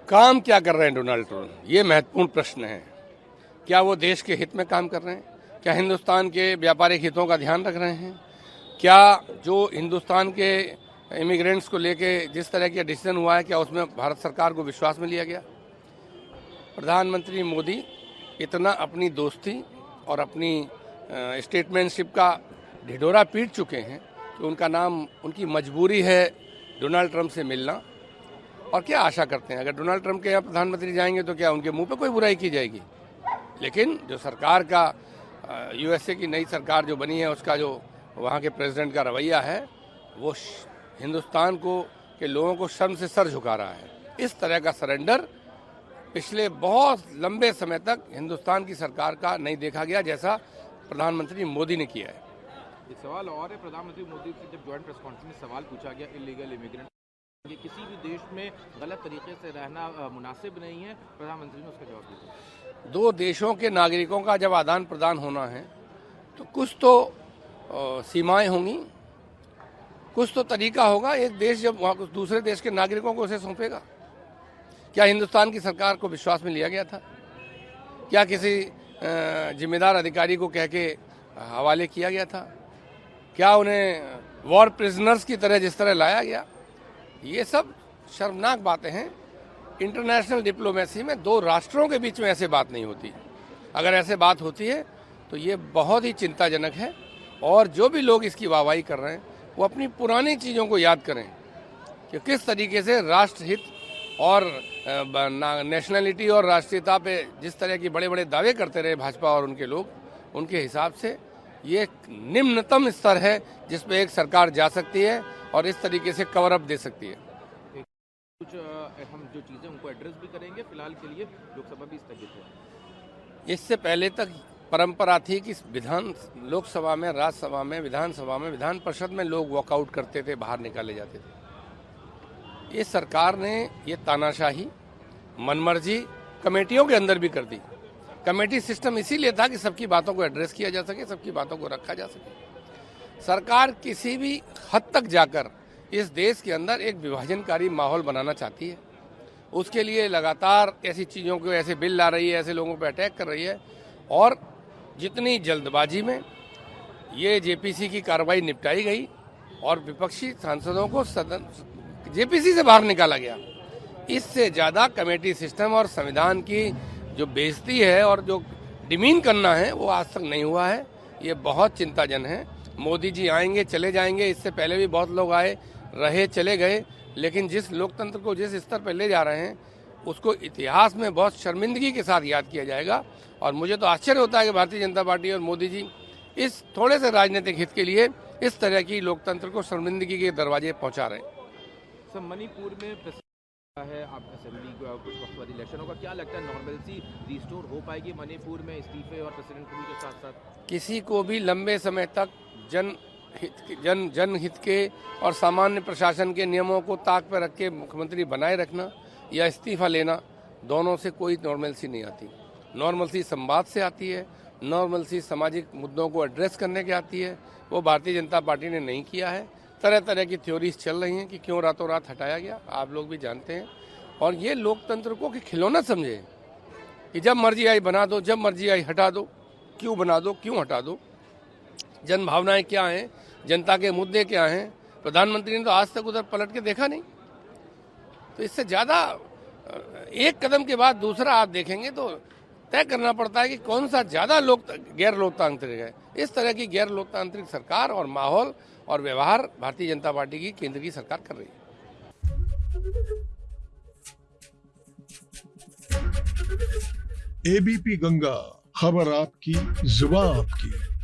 काम क्या कर रहे हैं डोनाल्ड ट्रंप, ये महत्वपूर्ण प्रश्न है। क्या वो देश के हित में काम कर रहे हैं? क्या हिंदुस्तान के व्यापारिक हितों का ध्यान रख रहे हैं? क्या जो हिंदुस्तान के इमिग्रेंट्स को लेके जिस तरह का डिसीजन हुआ है, क्या उसमें भारत सरकार को विश्वास में लिया गया? प्रधानमंत्री मोदी इतना अपनी दोस्ती और अपनी स्टेटमेंटशिप का ढिढोरा पीट चुके हैं कि उनका नाम, उनकी मजबूरी है डोनाल्ड ट्रंप से मिलना। और क्या आशा करते हैं? अगर डोनाल्ड ट्रंप के यहाँ प्रधानमंत्री जाएंगे तो क्या उनके मुंह पे कोई बुराई की जाएगी? लेकिन जो सरकार का यूएसए की नई सरकार जो बनी है, उसका जो वहाँ के प्रेसिडेंट का रवैया है, वो हिंदुस्तान को के लोगों को शर्म से सर झुका रहा है। इस तरह का सरेंडर पिछले बहुत लंबे समय तक हिंदुस्तान की सरकार का नहीं देखा गया, जैसा प्रधानमंत्री मोदी ने किया है। एक सवाल और है, प्रधानमंत्री मोदी से जब ज्वाइंट प्रेस कॉन्फ्रेंस में सवाल पूछा गया इलीगल इमिग्रेंट, ये किसी भी देश में गलत तरीके से रहना मुनासिब नहीं है, प्रधानमंत्री ने उसका जवाब दिया। दो देशों के नागरिकों का जब आदान प्रदान होना है तो कुछ तो सीमाएं होंगी, कुछ तो तरीका होगा। एक देश जब वहाँ दूसरे देश के नागरिकों को उसे सौंपेगा, क्या हिंदुस्तान की सरकार को विश्वास में लिया गया था? क्या किसी जिम्मेदार अधिकारी को कह के हवाले किया गया था? क्या उन्हें वॉर प्रिजनर्स की तरह जिस तरह लाया गया? ये सब शर्मनाक बातें हैं। इंटरनेशनल डिप्लोमेसी में दो राष्ट्रों के बीच में ऐसे बात नहीं होती। अगर ऐसे बात होती है तो ये बहुत ही चिंताजनक है। और जो भी लोग इसकी वाहवाही कर रहे हैं वो अपनी पुरानी चीज़ों को याद करें कि किस तरीके से राष्ट्रहित और नेशनलिटी और राष्ट्रीयता पे जिस तरह की बड़े बड़े दावे करते रहे भाजपा और उनके लोग, उनके हिसाब से ये निम्नतम स्तर है जिस पे एक सरकार जा सकती है और इस तरीके से कवर अप दे सकती है। कुछ हम जो चीज़ें उनको एड्रेस भी करेंगे, फिलहाल के लिए लोकसभा भी स्थगित है। इससे पहले तक परंपरा थी कि लोकसभा में, राज्यसभा में, विधानसभा में, विधान परिषद में लोग वॉकआउट करते थे, बाहर निकाले जाते थे। ये सरकार ने ये तानाशाही, मनमर्जी कमेटियों के अंदर भी कर दी। कमेटी सिस्टम इसीलिए था कि सबकी बातों को एड्रेस किया जा सके, सबकी बातों को रखा जा सके। सरकार किसी भी हद तक जाकर इस देश के अंदर एक विभाजनकारी माहौल बनाना चाहती है। उसके लिए लगातार ऐसी चीज़ों को, ऐसे बिल ला रही है, ऐसे लोगों पर अटैक कर रही है। और जितनी जल्दबाजी में ये जेपीसी की कार्रवाई निपटाई गई और विपक्षी सांसदों को सदन जेपीसी से बाहर निकाला गया, इससे ज़्यादा कमेटी सिस्टम और संविधान की जो बेइज्जती है और जो डिमीन करना है वो आज तक नहीं हुआ है। ये बहुत चिंताजनक है। मोदी जी आएंगे, चले जाएंगे, इससे पहले भी बहुत लोग आए, रहे, चले गए, लेकिन जिस लोकतंत्र को जिस स्तर पर ले जा रहे हैं उसको इतिहास में बहुत शर्मिंदगी के साथ याद किया जाएगा। और मुझे तो आश्चर्य होता है कि भारतीय जनता पार्टी और मोदी जी इस थोड़े से राजनीतिक हित के लिए इस तरह की लोकतंत्र को शर्मिंदगी के दरवाजे पहुंचा रहे हैं। सर, मणिपुर में है आप असेंबली कुछ वक्त बाद इलेक्शन होगा, क्या लगता है नॉर्मलसी रिस्टोर हो पाएगी मणिपुर में इस्तीफे और प्रेसिडेंट के साथ साथ? किसी को भी लंबे समय तक जनहित के और सामान्य प्रशासन के नियमों को ताक पर रख के मुख्यमंत्री बनाए रखना या इस्तीफा लेना, दोनों से कोई नॉर्मलसी नहीं आती। नॉर्मलसी संवाद से आती है, नॉर्मलसी सामाजिक मुद्दों को एड्रेस करने की आती है। वो भारतीय जनता पार्टी ने नहीं किया है। तरह तरह की थ्योरीज चल रही हैं कि क्यों रातों रात हटाया गया, आप लोग भी जानते हैं। और ये लोकतंत्र को कि खिलौना समझे कि जब मर्जी आई बना दो, जब मर्जी आई हटा दो। क्यों बना दो, क्यों हटा दो? जन भावनाएं क्या हैं, जनता के मुद्दे क्या हैं? प्रधानमंत्री ने तो आज तक उधर पलट के देखा नहीं। तो इससे ज़्यादा एक कदम के बाद दूसरा आप देखेंगे तो तय करना पड़ता है कि कौन सा ज़्यादा गैर लोकतांत्रिक है। इस तरह की गैर लोकतांत्रिक सरकार और माहौल और व्यवहार भारतीय जनता पार्टी की केंद्र की सरकार कर रही है। एबीपी गंगा, खबर आपकी, जुबान आपकी।